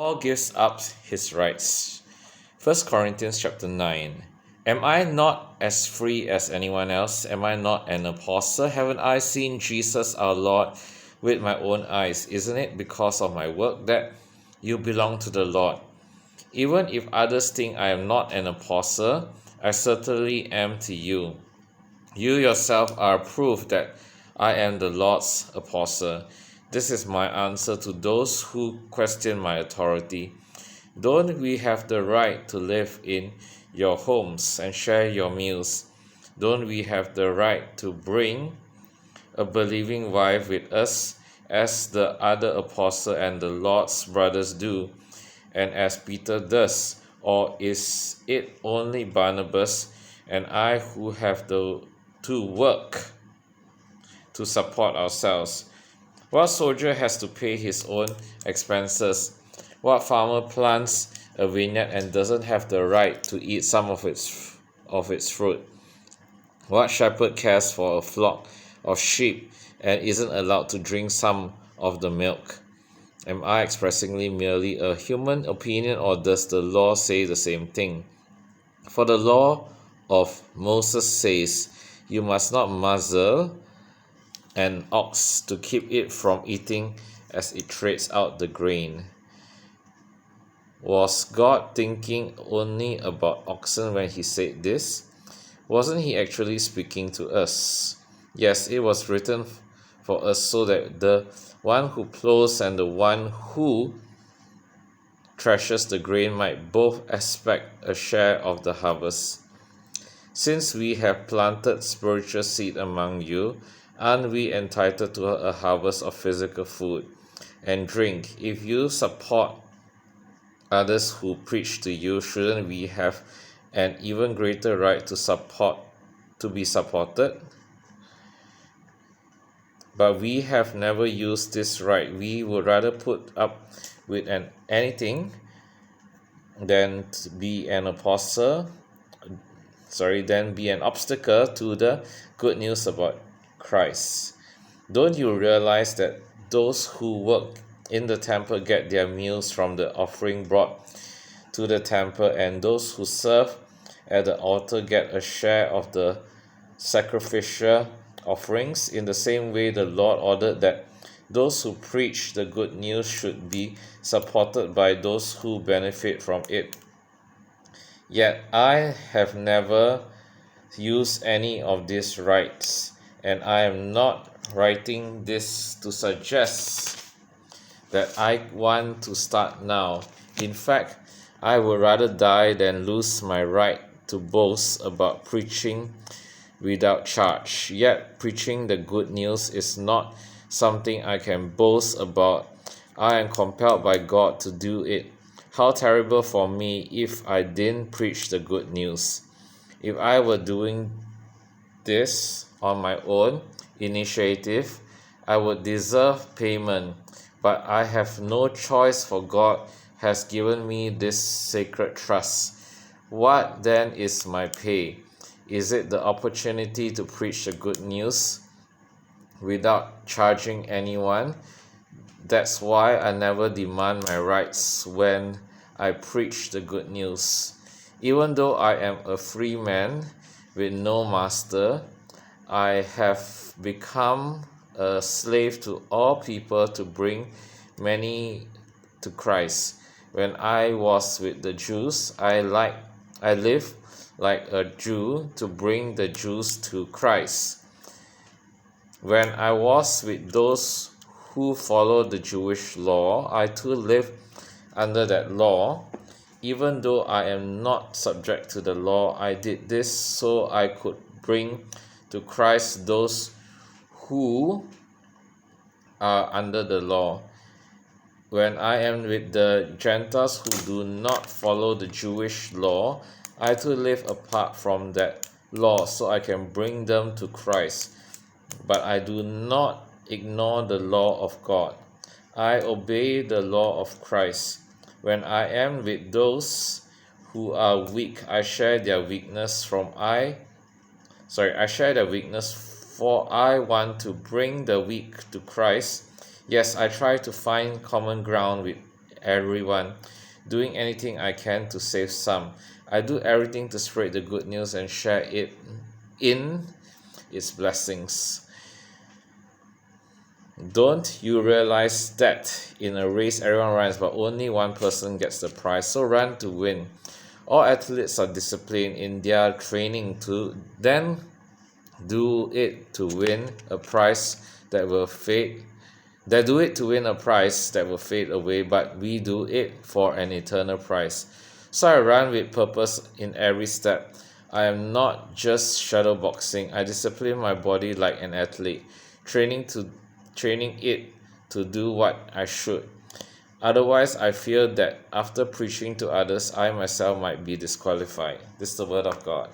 Paul gives up his rights. 1 Corinthians chapter 9. Am I not as free as anyone else? Am I not an apostle? Haven't I seen Jesus our Lord with my own eyes? Isn't it because of my work that you belong to the Lord? Even if others think I am not an apostle, I certainly am to you. You yourself are proof that I am the Lord's apostle. This is my answer to those who question my authority. Don't we have the right to live in your homes and share your meals? Don't we have the right to bring a believing wife with us as the other apostle and the Lord's brothers do, and as Peter does? Or is it only Barnabas and I who have to work to support ourselves? What soldier has to pay his own expenses? What farmer plants a vineyard and doesn't have the right to eat some of its fruit? What shepherd cares for a flock of sheep and isn't allowed to drink some of the milk? Am I expressing merely a human opinion, or does the law say the same thing? For the law of Moses says, you must not muzzle an ox to keep it from eating as it treads out the grain. Was God thinking only about oxen when he said this? Wasn't he actually speaking to us? Yes, it was written for us so that the one who plows and the one who threshes the grain might both expect a share of the harvest. Since we have planted spiritual seed among you, aren't we entitled to a harvest of physical food and drink? If you support others who preach to you, shouldn't we have an even greater right to be supported? But we have never used this right. We would rather put up with anything than be an obstacle to the good news about Christ. Don't you realize that those who work in the temple get their meals from the offering brought to the temple, and those who serve at the altar get a share of the sacrificial offerings? In the same way, the Lord ordered that those who preach the good news should be supported by those who benefit from it. Yet I have never used any of these rights, and I am not writing this to suggest that I want to start now. In fact, I would rather die than lose my right to boast about preaching without charge. Yet preaching the good news is not something I can boast about. I am compelled by God to do it. How terrible for me if I didn't preach the good news. If I were doing this on my own initiative, I would deserve payment. But I have no choice, for God has given me this sacred trust. What then is my pay? Is it the opportunity to preach the good news without charging anyone? That's why I never demand my rights when I preach the good news. Even though I am a free man with no master, I have become a slave to all people to bring many to Christ. When I was with the Jews, I lived like a Jew to bring the Jews to Christ. When I was with those who followed the Jewish law, I too lived under that law. Even though I am not subject to the law, I did this so I could bring to Christ those who are under the law. When I am with the Gentiles who do not follow the Jewish law, I too live apart from that law so I can bring them to Christ. But I do not ignore the law of God. I obey the law of Christ. When I am with those who are weak, I share their weakness, for I want to bring the weak to Christ. Yes, I try to find common ground with everyone, doing anything I can to save some. I do everything to spread the good news and share it in its blessings. Don't you realize that in a race everyone runs, but only one person gets the prize? So run to win. All athletes are disciplined in their training to then do it to win a prize that will fade. They do it to win a prize that will fade away, but we do it for an eternal prize. So I run with purpose in every step. I am not just shadow boxing. I discipline my body like an athlete, training it to do what I should. Otherwise, I fear that after preaching to others, I myself might be disqualified. This is the word of God.